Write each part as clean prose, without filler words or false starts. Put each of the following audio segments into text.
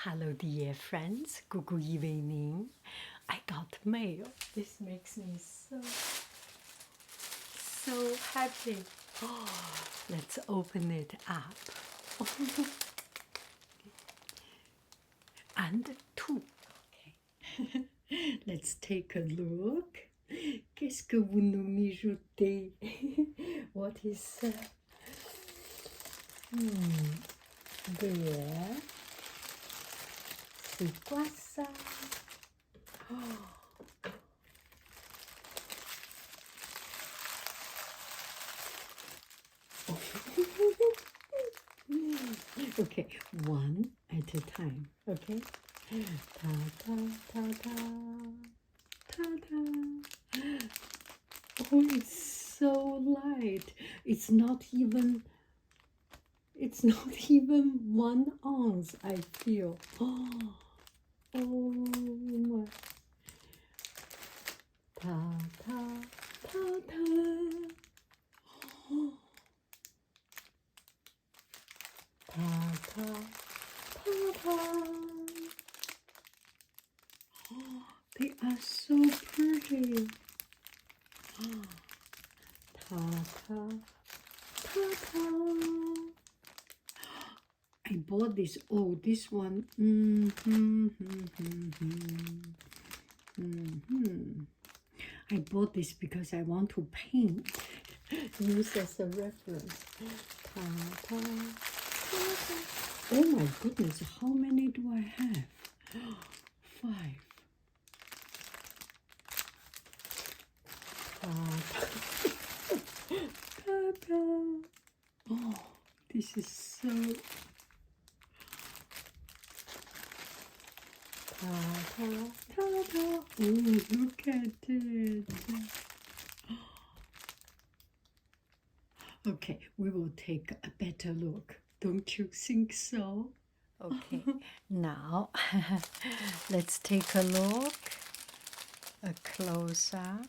Hello, dear friends. Good evening. I got mail. This makes me so happy. Oh, let's open it up. And two. Okay. Let's take a look. Qu'est-ce que vous nous mijotez? What is there? C'est quoi ça? Oh. Okay, one at a time. Okay. Ta ta ta ta ta ta. Oh, it's so light. It's not even 1 ounce. I feel. Oh my. Ta ta ta ta. Oh. Ta ta ta ta. Oh, they are so pretty. Oh. Ta ta ta ta. I bought this. Oh, this one. I bought this because I want to paint. Use as a reference. Ta ta. Oh my goodness, how many do I have? 5. Oh, this is so... Oh, look at it. Okay, we will take a better look. Don't you think so? Okay, now let's take a look, a closer.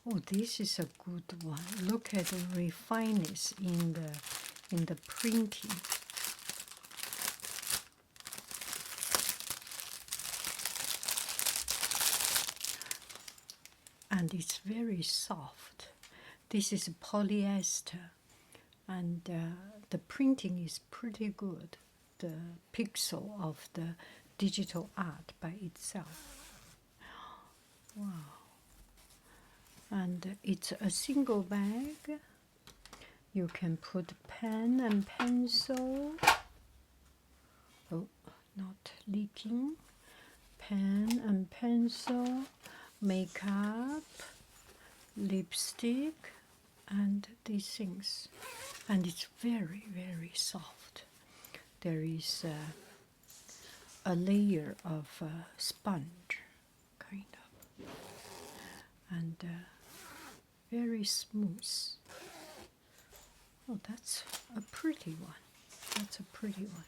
Oh, this is a good one. Look at the refineness in the printing. And it's very soft. This is polyester, and the printing is pretty good. The pixel of the digital art by itself. Wow. And it's a single bag. You can put pen and pencil. Oh, not leaking. Pen and pencil, makeup, lipstick, and these things. And it's very, very soft. There is a layer of sponge, kind of, and very smooth. Oh, that's a pretty one. That's a pretty one.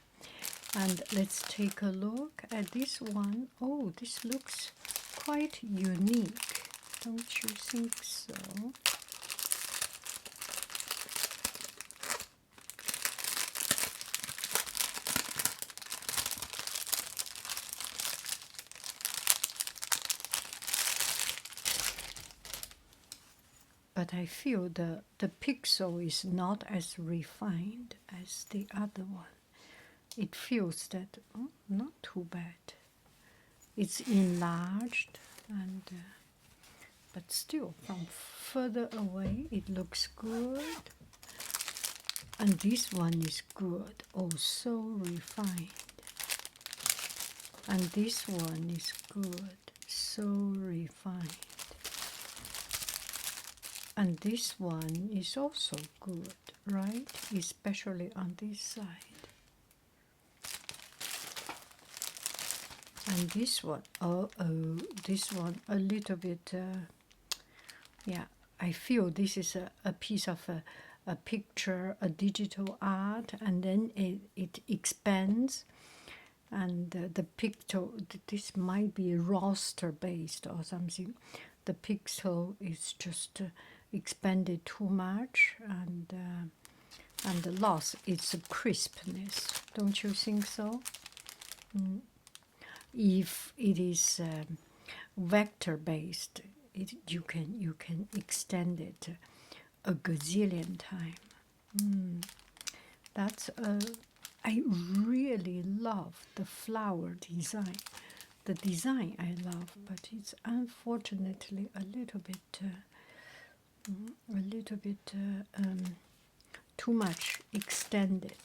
And let's take a look at this one. Oh, this looks quite unique. Don't you think so? But I feel the pixel is not as refined as the other one. It feels that, oh, not too bad. It's enlarged, and but still, from further away, it looks good. And this one is good, oh, so refined. And this one is good, so refined. And this one is also good, right? Especially on this side. And this one, this one a little bit, yeah, I feel this is a piece of a picture, a digital art, and then it expands. And the picture, this might be raster based or something. The pixel is just expanded too much, and lost its crispness. Don't you think so? if it is vector based, you can extend it a gazillion time. That's I really love the flower design. The design I love, but it's unfortunately a little bit too much extended,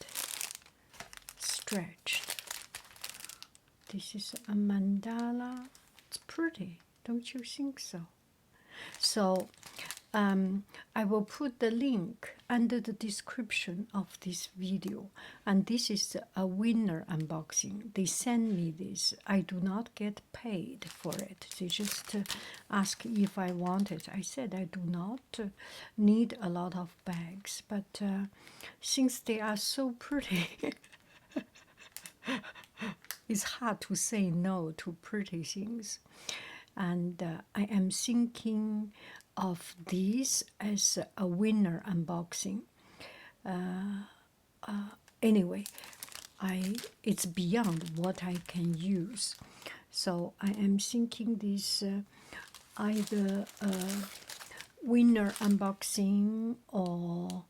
stretched. This is a mandala. It's pretty, don't you think so? So I will put the link under the description of this video, and this is a winner unboxing. They send me this. I do not get paid for it. They just ask if I want it. I said I do not need a lot of bags, but since they are so pretty, it's hard to say no to pretty things. And I am thinking of this as a winner unboxing. Anyway, it's beyond what I can use. So I am thinking this either winner unboxing or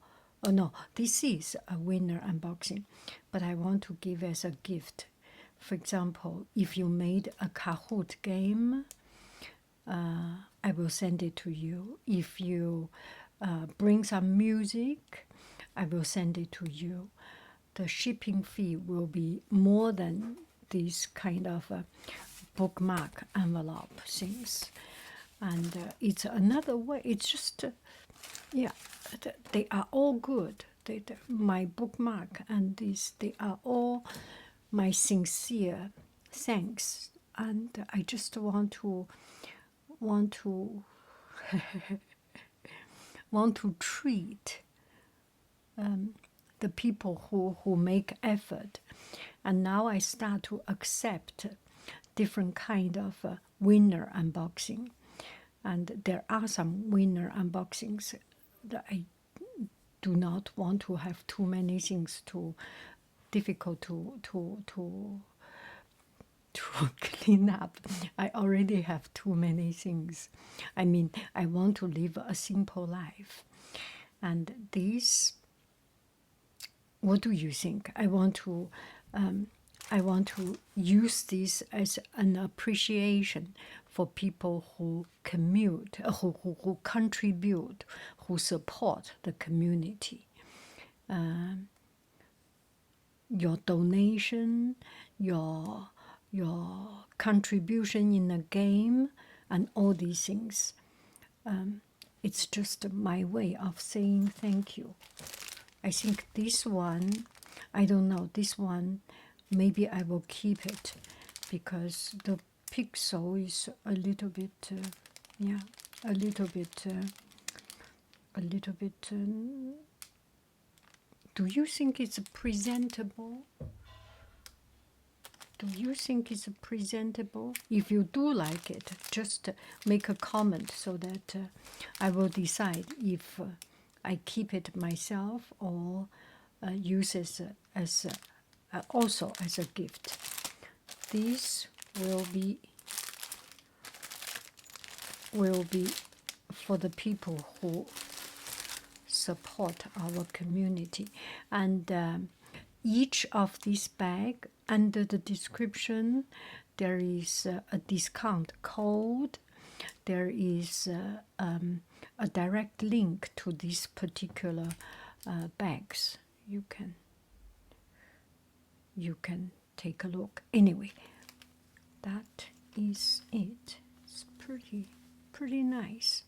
no, this is a winner unboxing, but I want to give as a gift. For example, if you made a Kahoot game, I will send it to you. If you bring some music, I will send it to you. The shipping fee will be more than this kind of bookmark envelope things. And it's another way. It's just, yeah, they are all good. My bookmark and this, they are all my sincere thanks. And I just want to want to treat the people who make effort. And now I start to accept different kind of winner unboxing. And there are some winner unboxings that I do not want to have too many things, too difficult to clean up. I already have too many things. I mean, I want to live a simple life. And this, what do you think? I want to use this as an appreciation for people who commute, who contribute, who support the community. Your donation, your contribution in a game, and all these things. It's just my way of saying thank you. I think this one, I don't know, this one, maybe I will keep it because the pixel is a little bit, a little bit. Do you think it's presentable? Do you think it's presentable? If you do like it, just make a comment so that I will decide if I keep it myself or use it as also as a gift. This will be for the people who support our community. And each of these bag, under the description, there is a discount code. There is a direct link to these particular bags. You can take a look. Anyway, that is it. It's pretty nice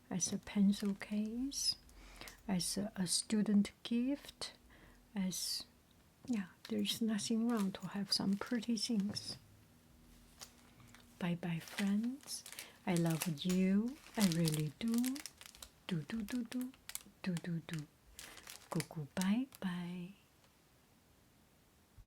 as a pencil case, as a student gift, as there's nothing wrong to have some pretty things. Bye bye, friends. I love you. I really do. Do. Go bye bye.